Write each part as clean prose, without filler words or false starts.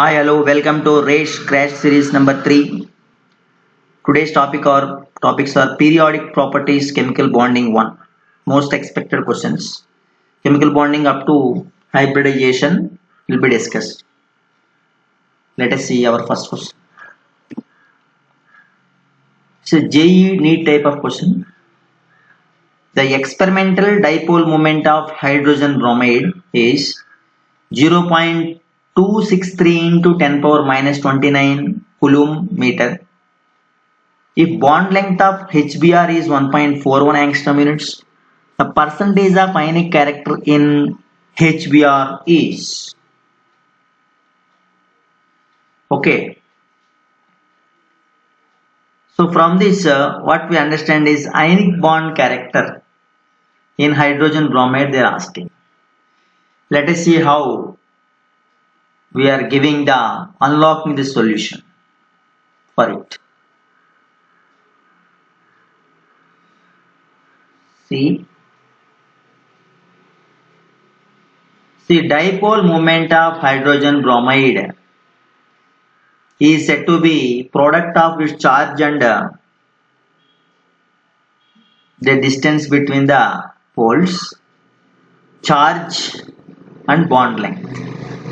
Hi, hello, welcome to Race Crash Series number 3. Today's topics are periodic properties, chemical bonding 1. Most expected questions. Chemical bonding up to hybridization will be discussed. Let us see our first question. It's a JEE NEET type of question. The experimental dipole moment of hydrogen bromide is 0.263 into 10 power minus 29 coulomb meter. If bond length of HBr is 1.41 angstrom units, the percentage of ionic character in HBr is. Okay. So from this, what we understand is ionic bond character in hydrogen bromide they are asking. Let us see how we are giving the unlocking the solution for it. See dipole moment of hydrogen bromide is said to be product of its charge and the distance between the poles, charge and bond length.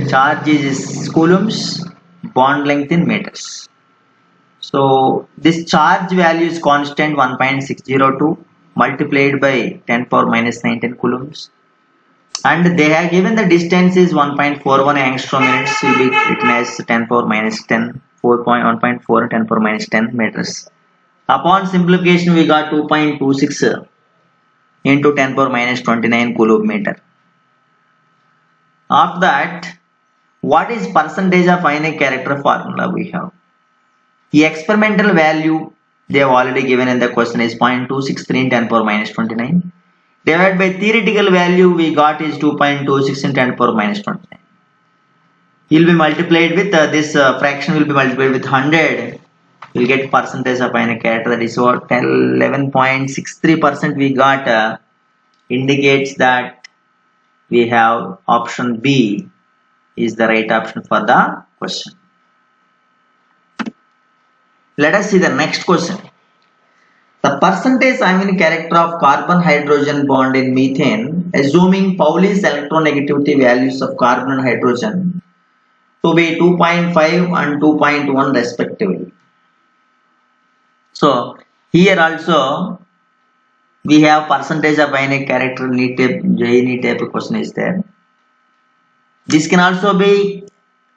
Charge is coulombs, bond length in meters. So this charge value is constant 1.602 multiplied by 10 power minus 19 coulombs, and they have given the distance is 1.41 angstrom units, will be written as 10 power minus 10 1.4 10 power minus 10 meters. Upon simplification we got 2.26 into 10 power minus 29 coulomb meter. After that, what is percentage of ionic character formula we have? The experimental value they have already given in the question is 0.263 in 10 power minus 29. Divided by theoretical value we got is 2.26 in 10 power minus 29. Will be multiplied with this fraction will be multiplied with 100. We'll get percentage of ionic character, that is what 11.63% we got, indicates that we have option B is the right option for the question. Let us see the next question. The percentage ionic character of carbon hydrogen bond in methane, assuming Pauli's electronegativity values of carbon and hydrogen to be 2.5 and 2.1 respectively. So here also we have percentage of ionic character NEET type, JEE NEET type of question is there. This can also be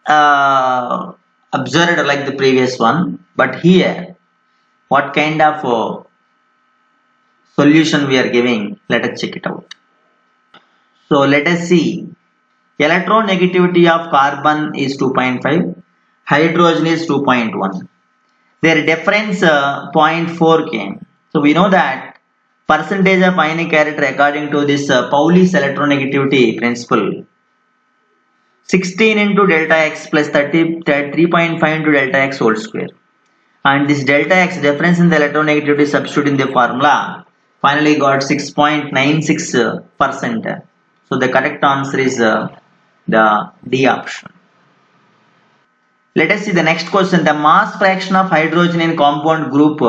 observed like the previous one, but here what kind of solution we are giving, let us check it out. So let us see, electronegativity of carbon is 2.5, hydrogen is 2.1. Their difference 0.4 came. So we know that percentage of ionic character according to this Pauli's electronegativity principle, 16 into delta x plus 3.5 into delta x whole square, and this delta x difference in the electronegativity substitute in the formula finally got 6.96%. So the correct answer is the D option. Let us see the next question. The mass fraction of hydrogen in compound group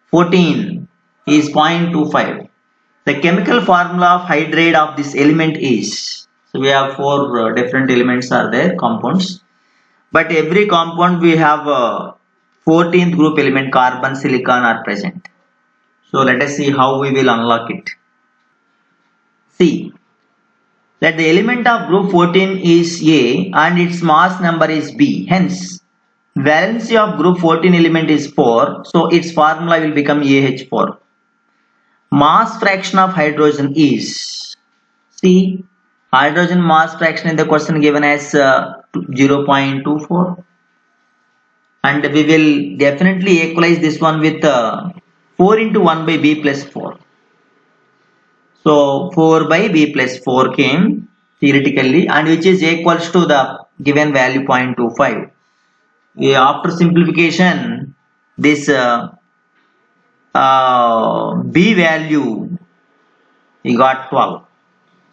14 is 0.25. The chemical formula of hydride of this element is, so we have 4 different elements are there, compounds, but every compound we have 14th group element carbon, silicon are present. So let us see how we will unlock it. See that the element of group 14 is A and its mass number is B. Hence, valency of group 14 element is 4. So its formula will become AH4. Mass fraction of hydrogen is, see, hydrogen mass fraction in the question given as 0.24. And we will definitely equalize this one with 4 into 1 by B plus 4. So 4 by B plus 4 came theoretically, and which is equals to the given value 0.25. After simplification, this B value we got 12.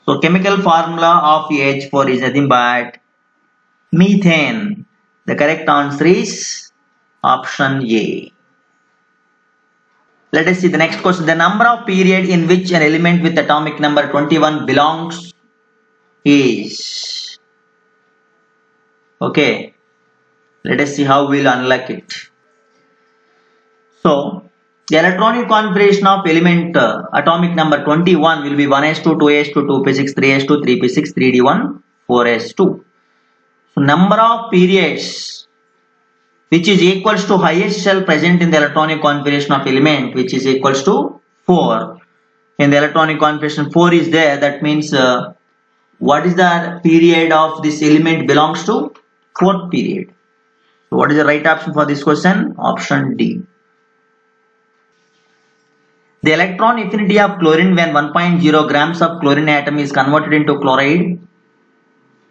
So chemical formula of AH4 is nothing but methane The correct answer is option A. Let us see the next question. The number of period in which an element with atomic number 21 belongs is. Okay. Let us see how we'll unlock it. So, the electronic configuration of element atomic number 21 will be 1s2, 2s2, 2p6, 3s2, 3p6, 3d1, 4s2. So, number of periods which is equals to highest shell present in the electronic configuration of element, which is equals to 4. In the electronic configuration 4 is there, that means what is the period of this element belongs to? Fourth period. So what is the right option for this question? Option D. The electron affinity of chlorine when 1.0 grams of chlorine atom is converted into chloride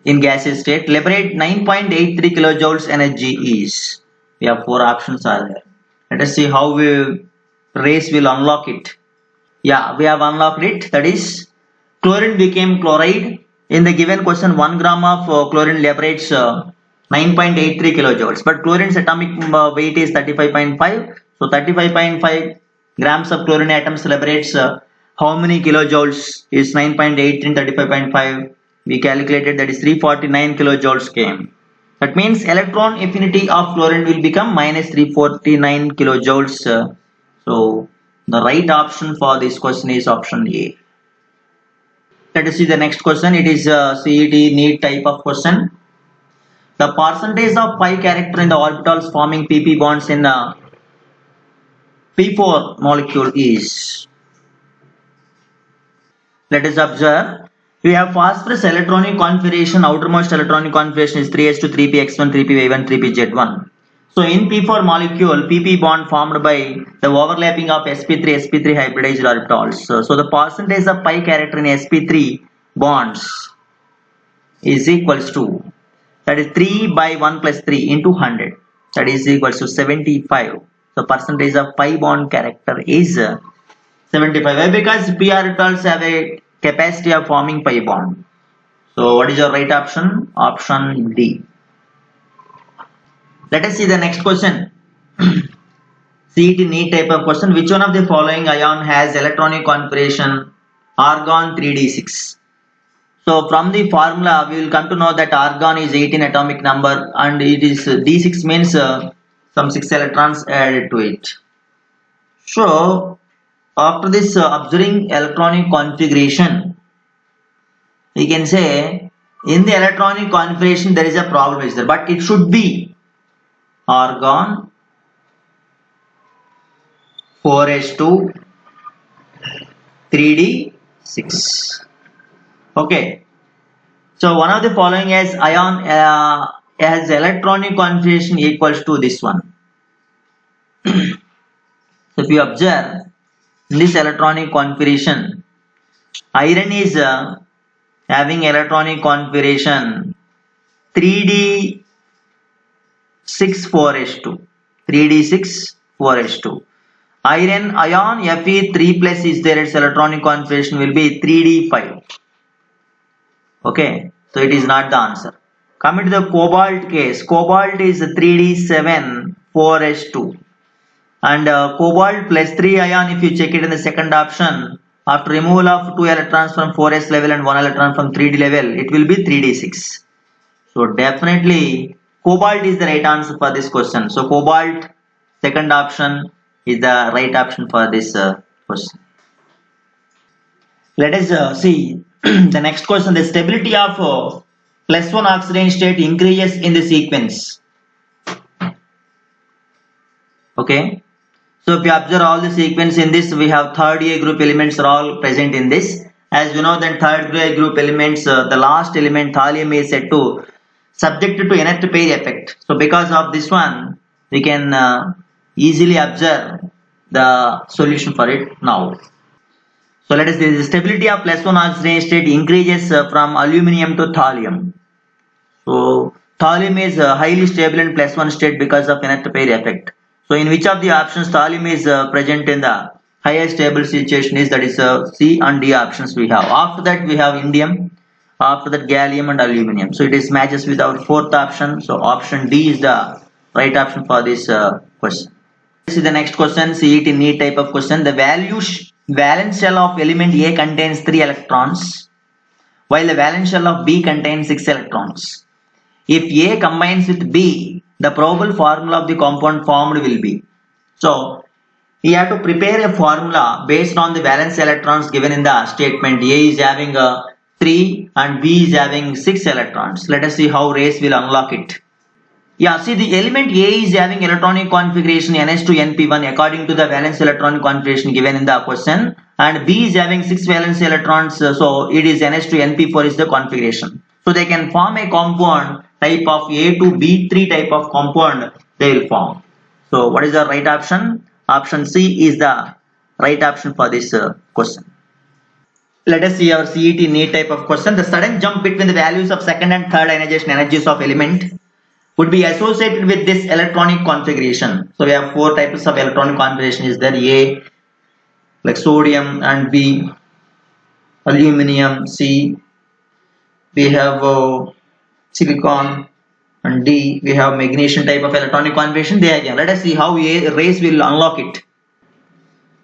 in gaseous state, liberate 9.83 kilojoules energy is. We have 4 options are there. Let us see how race will unlock it. Yeah, we have unlocked it. That is, chlorine became chloride. In the given question, 1 gram of chlorine liberates 9.83 kilojoules. But chlorine's atomic weight is 35.5. So 35.5 grams of chlorine atoms liberates how many kilojoules is 9.83 in 35.5? We calculated that is 349 kilojoules came. That means electron affinity of chlorine will become minus 349 kilojoules. So the right option for this question is option A. Let us see the next question. It is a CET NEET type of question. The percentage of pi character in the orbitals forming pp bonds in the P4 molecule is. Let us observe. We have phosphorus electronic configuration. Outermost electronic configuration is 3s2, 3px1, 3py1, 3pz1. So in P4 molecule, pp bond formed by the overlapping of sp3 hybridized orbitals. So the percentage of pi character in sp3 bonds is equals to, that is 3 by 1 plus 3 into 100. That is equals to 75. So percentage of pi bond character is 75. Why? Because p orbitals have a capacity of forming pi bond. So what is your right option? Option D. Let us see the next question. CET NEET type of question. Which one of the following ion has electronic configuration argon 3d6? So from the formula we will come to know that argon is 18 atomic number and it is d6 means some 6 electrons added to it. So after this observing electronic configuration, we can say in the electronic configuration there is a problem is there, but it should be argon 4s2 3d6. Okay, so one of the following is ion has electronic configuration equals to this one. So if you observe in this electronic configuration, iron is having electronic configuration 3d6 4s2, 3d6 4s2. Iron ion Fe3 plus is there, its electronic configuration will be 3d5. Okay, so it is not the answer. Coming to the cobalt case, cobalt is 3d7 4s2. And cobalt plus 3 ion, if you check it in the second option, after removal of 2 electrons from 4s level and 1 electron from 3d level, it will be 3d6. So definitely cobalt is the right answer for this question. So cobalt, second option, is the right option for this question. Let us see the next question. The stability of +1 oxidation state increases in the sequence. Okay. So if you observe all the sequence in this, we have third A group elements are all present in this. As you know, then third A group elements, the last element thallium is said to subjected to inert pair effect. So because of this one, we can easily observe the solution for it now. So let us see, the stability of +1 oxidation state increases from aluminum to thallium. So thallium is highly stable in +1 state because of inert pair effect. So in which of the options thallium is present in the highest stable situation is, that is C and D options we have. After that we have indium. After that, gallium and aluminum. So it is matches with our fourth option. So option D is the right option for this question. This is the next question. CET NEET type of question. The valence shell of element A contains 3 electrons, while the valence shell of B contains 6 electrons. If A combines with B, the probable formula of the compound formed will be. So you have to prepare a formula based on the valence electrons given in the statement. A is having 3 and B is having 6 electrons. Let us see how race will unlock it. Yeah, see, the element A is having electronic configuration NH2NP1 according to the valence electronic configuration given in the question, and B is having 6 valence electrons, so it is NH2NP4 is the configuration. So they can form a compound type of A to B3 type of compound they will form. So what is the right option? Option C is the right option for this question. Let us see our CET NEET type of question. The sudden jump between the values of second and third ionization energies of element would be associated with this electronic configuration. So we have 4 types of electronic configuration is there. A like sodium, and B aluminum, C we have silicon, and D we have magnesium type of electronic configuration. There again, let us see how race will unlock it.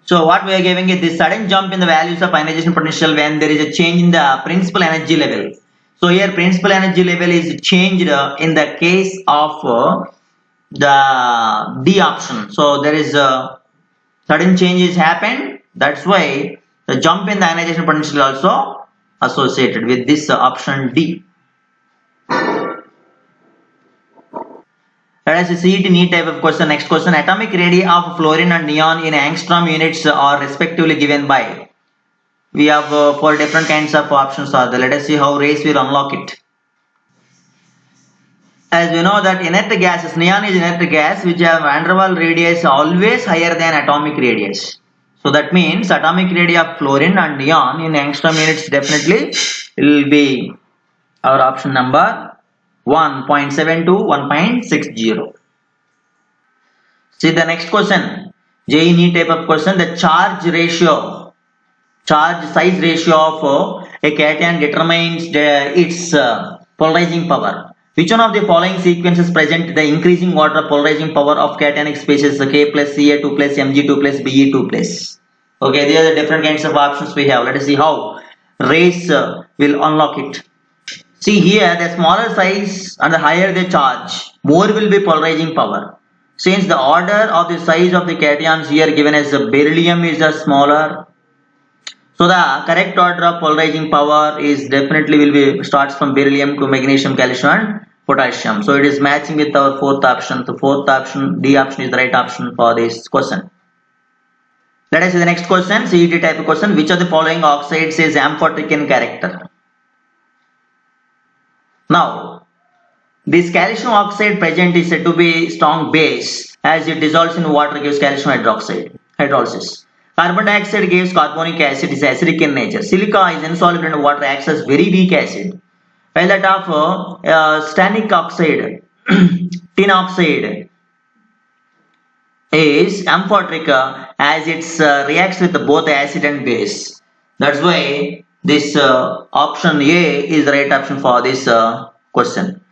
So what we are giving is this sudden jump in the values of ionization potential when there is a change in the principal energy level. So here principal energy level is changed in the case of the D option. So there is a sudden changes happened. That's why the jump in the ionization potential is also associated with this option D. Let us see CET NEET type of question. Next question. Atomic radii of fluorine and neon in angstrom units are respectively given by. We have 4 different kinds of options are there. Let us see how race will unlock it. As we know that inert gases, neon is inert gas which have van der Waals radius always higher than atomic radius. So that means atomic radii of fluorine and neon in angstrom units definitely will be our option number 1.7 to 1.60. See the next question. JEE NEET type of question. The charge size ratio of a cation determines its polarizing power. Which one of the following sequences present the increasing order polarizing power of cationic species K plus Ca2 plus Mg2 plus Be2 plus? Okay, these are the different kinds of options we have. Let us see how race will unlock it. See here, the smaller size and the higher the charge, more will be polarizing power. Since the order of the size of the cations here given as the beryllium is the smaller, so the correct order of polarizing power is definitely will be starts from beryllium to magnesium, calcium and potassium. So it is matching with our fourth option. The fourth option, D option is the right option for this question. Let us see the next question, CET type of question. Which of the following oxides is amphoteric in character? Now, this calcium oxide present is said to be strong base as it dissolves in water gives calcium hydrolysis. Carbon dioxide gives carbonic acid is acidic in nature. Silica is insoluble in water, acts as very weak acid. While that of stannic oxide, tin oxide is amphoteric as it reacts with both acid and base. That's why this option A is the right option for this question.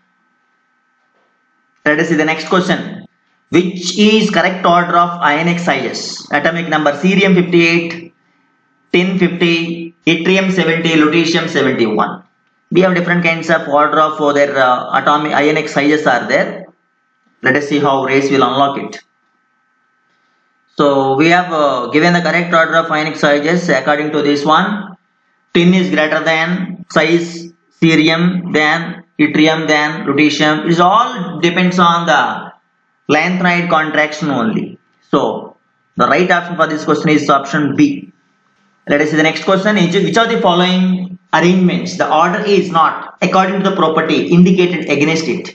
Let us see the next question. Which is correct order of ionic sizes? Atomic number: cerium 58, tin 50, yttrium 70, lutetium 71. We have different kinds of order of their atomic ionic sizes are there. Let us see how race will unlock it. So we have given the correct order of ionic sizes according to this one. Tin is greater than size cerium, then yttrium, then lutetium. It all depends on the lanthanoid contraction only. So the right option for this question is option B. Let us see the next question. Which of the following arrangements the order is not according to the property indicated against it?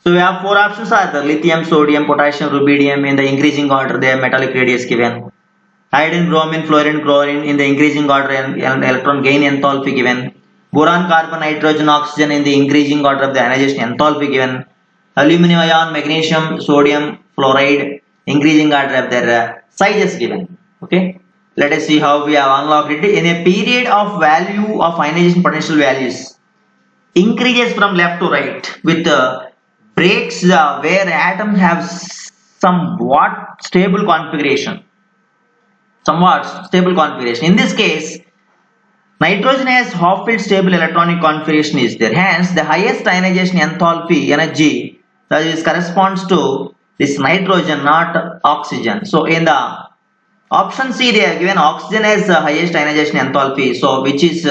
So we have 4 options are the lithium, sodium, potassium, rubidium in the increasing order. They have metallic radius given. Iodine, bromine, fluorine, chlorine in the increasing order and electron gain enthalpy given. Boron, carbon, nitrogen, oxygen in the increasing order of the ionization enthalpy given. Aluminum ion, magnesium, sodium, fluoride increasing order of their sizes given. Okay. Let us see how we have unlocked it. In a period of value of ionization potential values increases from left to right with breaks where atoms have somewhat stable configuration. In this case, nitrogen has half-filled stable electronic configuration is there. Hence, the highest ionization enthalpy energy that is corresponds to this nitrogen, not oxygen. So, in the option C, they have given oxygen as the highest ionization enthalpy. So, which is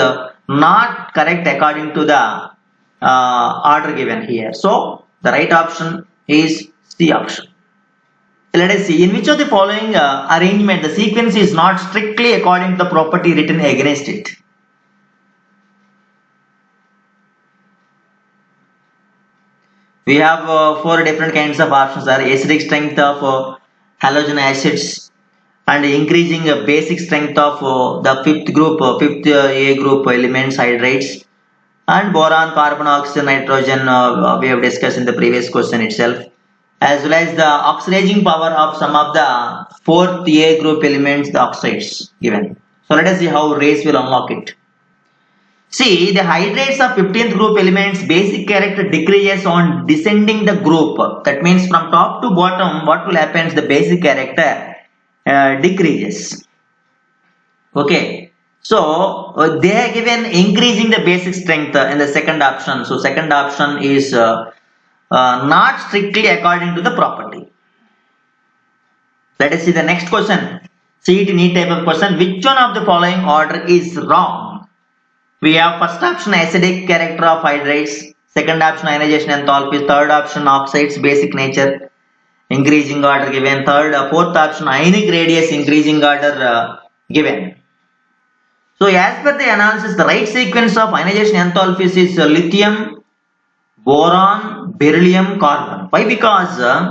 not correct according to the order given here. So, the right option is C option. Let us see in which of the following arrangement the sequence is not strictly according to the property written against it. We have four different kinds of options are acidic strength of halogen acids and increasing basic strength of the fifth A group elements hydrates and boron, carbon, oxygen, nitrogen we have discussed in the previous question itself, as well as the oxidizing power of some of the fourth A group elements, the oxides given. So let us see how race will unlock it. See, the hydrates of 15th group elements basic character decreases on descending the group. That means from top to bottom what will happen is the basic character decreases. Okay. So they are given increasing the basic strength in the second option. So second option is not strictly according to the property. Let us see the next question. See it neat type of question. Which one of the following order is wrong? We have first option acidic character of hydrates, second option ionization enthalpy, third option oxides basic nature increasing order given, fourth option ionic radius increasing order given. So as per the analysis, the right sequence of ionization enthalpies is lithium, boron, beryllium, carbon. Why? Because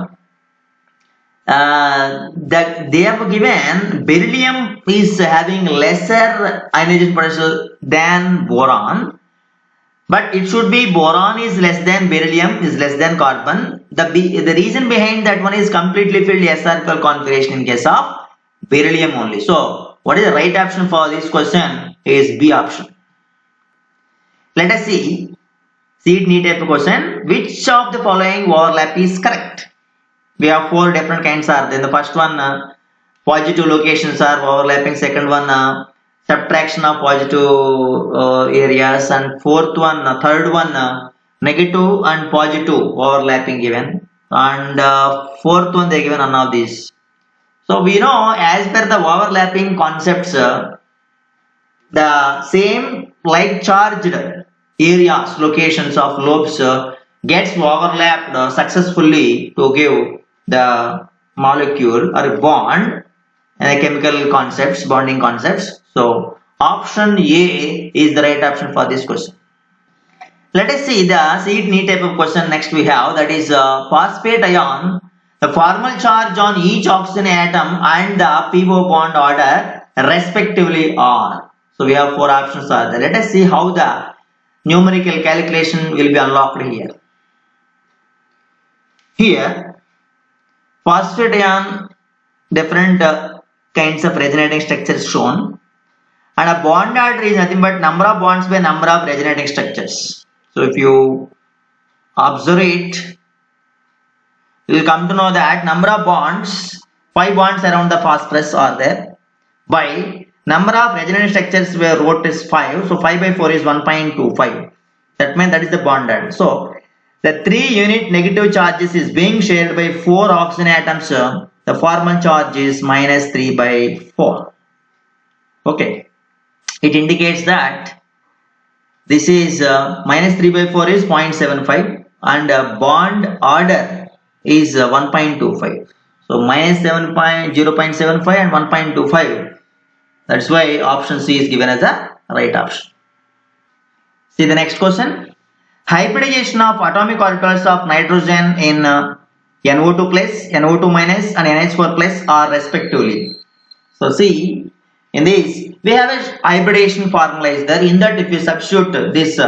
that they have given beryllium is having lesser ionization potential than boron, but it should be boron is less than beryllium is less than carbon. The reason behind that one is completely filled spherical configuration in case of beryllium only. So what is the right option for this question is B option. Let us see it neat type of question. Which of the following overlap is correct? We have four different kinds are there. The first one positive locations are overlapping, second one subtraction of positive areas, and fourth one third one negative and positive overlapping given, and fourth one they given none of these. So we know as per the overlapping concepts the same like charged areas locations of lobes gets overlapped successfully to give the molecule or bond and chemical concepts, bonding concepts. So option A is the right option for this question. Let us see the neat type of question next we have, that is phosphate ion. The formal charge on each oxygen atom and the PO bond order respectively are. So we have four options are there. Let us see how the numerical calculation will be unlocked here. Here phosphate ion different kinds of resonating structures shown, and a bond order is nothing but number of bonds by number of resonating structures. So if you observe it, you will come to know that number of bonds, 5 bonds around the phosphorus are there, by number of resonating structures where wrote is 5, so 5 by 4 is 1.25. That means that is the bond order. So the 3 unit negative charges is being shared by 4 oxygen atoms. The formal charge is minus 3 by 4. Okay. It indicates that this is minus 3 by 4 is 0.75 and bond order is 1.25. So minus 0.75 and 1.25. That's why option C is given as a right option. See the next question. Hybridization of atomic orbitals of nitrogen in NO2 plus, NO2 minus and NH4 plus are respectively. So see, in this we have a hybridization formula is there. In that if you substitute this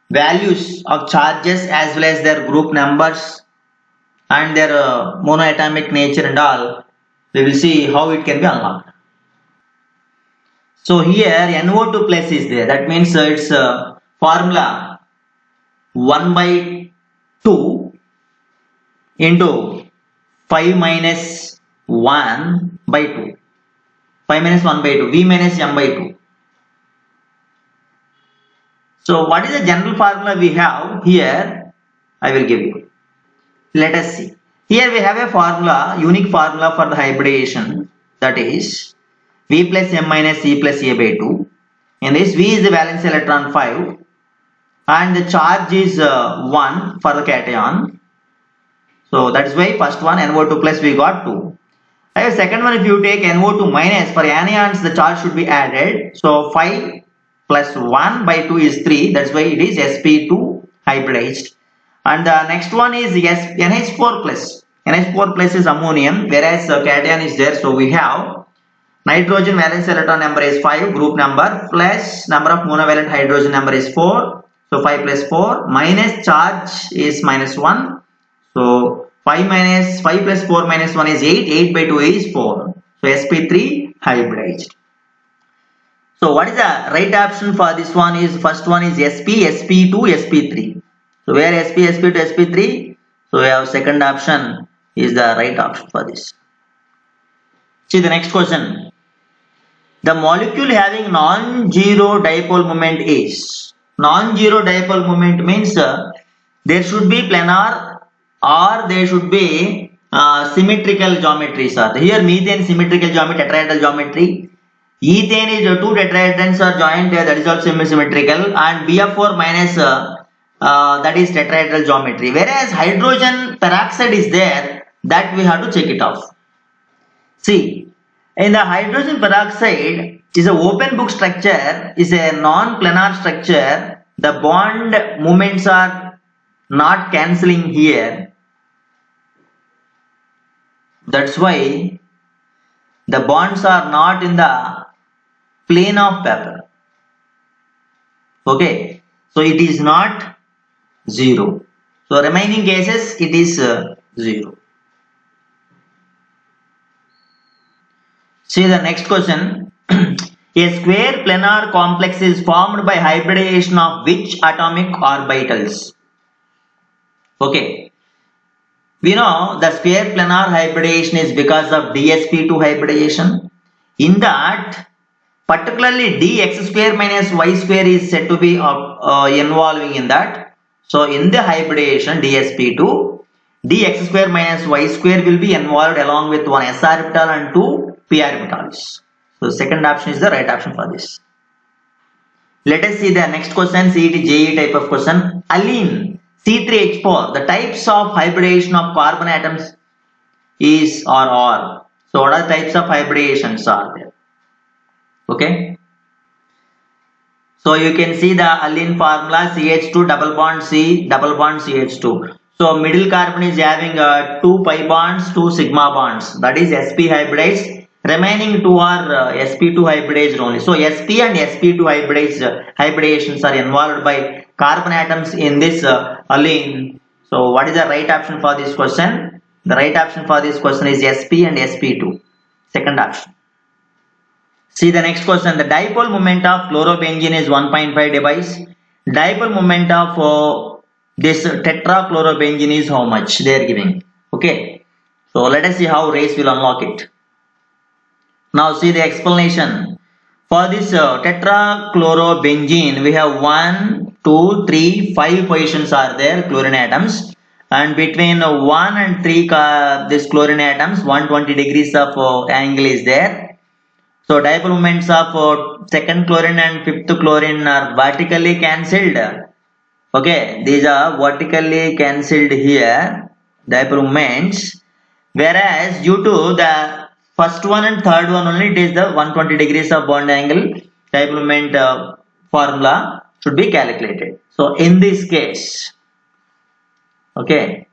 values of charges as well as their group numbers and their monoatomic nature and all, we will see how it can be unlocked. So here NO2 plus is there. That means it's formula 1 by 2 into 5 minus 1 by 2. 5 minus 1 by 2. V minus M by 2. So what is the general formula we have here? I will give you. Let us see. Here we have a formula, unique formula for the hybridization, that is V plus M minus C plus A by 2. In this, V is the valence electron 5 and the charge is 1 for the cation. So that is why first one NO2 plus we got 2. And second one, if you take NO2 minus, for anions the charge should be added. So 5 plus 1 by 2 is 3. That's why it is sp2 hybridized. And the next one is NH4 plus. NH4 plus is ammonium, whereas cation is there. So we have nitrogen valence electron number is 5, group number, plus number of monovalent hydrogen number is 4. So 5 plus 4 minus charge is minus 1. So 5 plus 4 minus 1 is 8. 8 by 2 is 4. So sp3 hybridized. So what is the right option for this one is, first one is sp, sp2, sp3. So where sp, sp2, sp3? So we have second option is the right option for this. See the next question. The molecule having non-zero dipole moment is. Non-zero dipole moment means there should be planar or there should be symmetrical geometries. Here methane symmetrical geometry, tetrahedral geometry. Ethane is two tetrahedrons are joined, that is also symmetrical, and BF4 minus that is tetrahedral geometry. Whereas hydrogen peroxide is there, that we have to check it off. See, in the hydrogen peroxide is an open book structure, is a non-planar structure. The bond moments are not cancelling here. That's why the bonds are not in the plane of paper. Okay, so it is not 0. So remaining cases it is 0. See the next question. A square planar complex is formed by hybridization of which atomic orbitals? Okay. We know the square planar hybridization is because of dsp2 hybridization. In that, particularly dx square minus y square is said to be involving in that. So in the hybridization dsp2, dx square minus y square will be involved along with one s orbital and two p orbitals. So second option is the right option for this. Let us see the next question, CET JEE type of question. Allene C3H4, the types of hybridization of carbon atoms is or are. So what are the types of hybridizations are there? Okay. So you can see the allene formula CH2 double bond C double bond CH2. So middle carbon is having 2 pi bonds, 2 sigma bonds. That is sp hybridized. Remaining two are sp2 hybridized only. So sp and sp2 hybridizations are involved by carbon atoms in this allene. So what is the right option for this question? The right option for this question is sp and sp2. Second option. See the next question. The dipole moment of chlorobenzene is 1.5 device. Dipole moment of this tetrachlorobenzene is how much they are giving. Okay. So let us see how race will unlock it. Now see the explanation. For this tetrachlorobenzene, we have 1, 2, 3, 5 positions are there, chlorine atoms. And between 1 and 3 this chlorine atoms, 120 degrees of angle is there. So dipole moments of second chlorine and fifth chlorine are vertically cancelled. Okay, these are vertically cancelled here, dipole moments. Whereas due to the first one and third one only, it is the 120 degrees of bond angle, dipole moment formula should be calculated. So in this case, okay,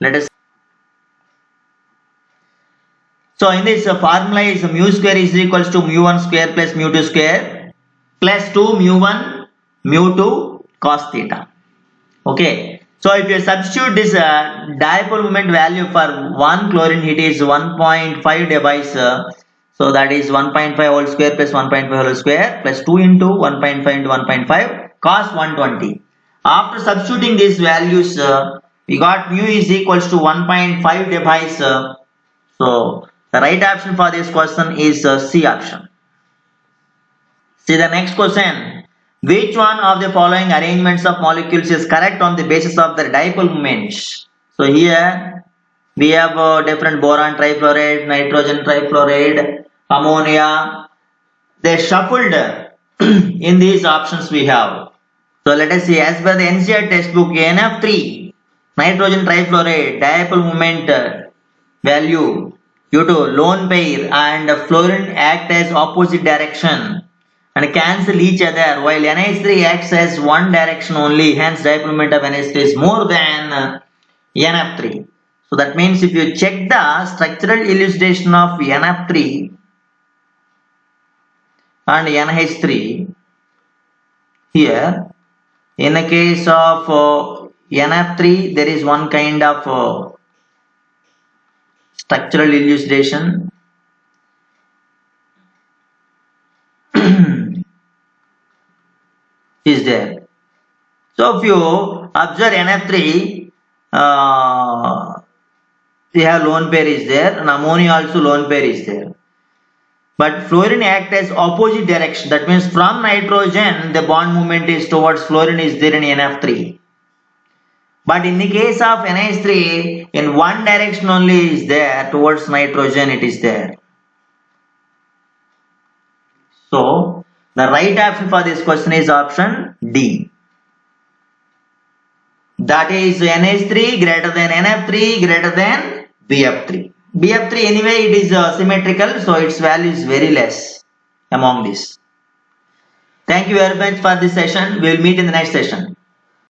let us. So in this formula is mu square is equals to mu1 square plus mu2 square plus 2 mu1 mu2 cos theta. Okay. So if you substitute this dipole moment value for 1 chlorine, it is 1.5 device So that is 1.5 whole square plus 1.5 whole square plus 2 into 1.5 into 1.5 cos 120. After substituting these values, we got mu is equals to 1.5 device. So the right option for this question is C option. See the next question. Which one of the following arrangements of molecules is correct on the basis of their dipole moments? So here we have different boron trifluoride, nitrogen trifluoride, ammonia. They shuffled in these options we have. So let us see, as per the NCERT textbook, NF3 nitrogen trifluoride dipole moment value due to lone pair and fluorine act as opposite direction and cancel each other, while NH3 acts as one direction only, hence dipole moment of NH3 is more than NF3. So that means if you check the structural elucidation of NF3 and NH3, here in the case of NF3 there is one kind of structural elucidation. Is there. So if you observe NF3, we have lone pair is there and ammonia also lone pair is there. But fluorine act as opposite direction. That means from nitrogen the bond movement is towards fluorine is there in NF3. But in the case of NH3, in one direction only is there, towards nitrogen it is there. So the right option for this question is option D. That is NH3 greater than NF3 greater than BF3. BF3 anyway it is symmetrical, so its value is very less among this. Thank you very much for this session. We will meet in the next session.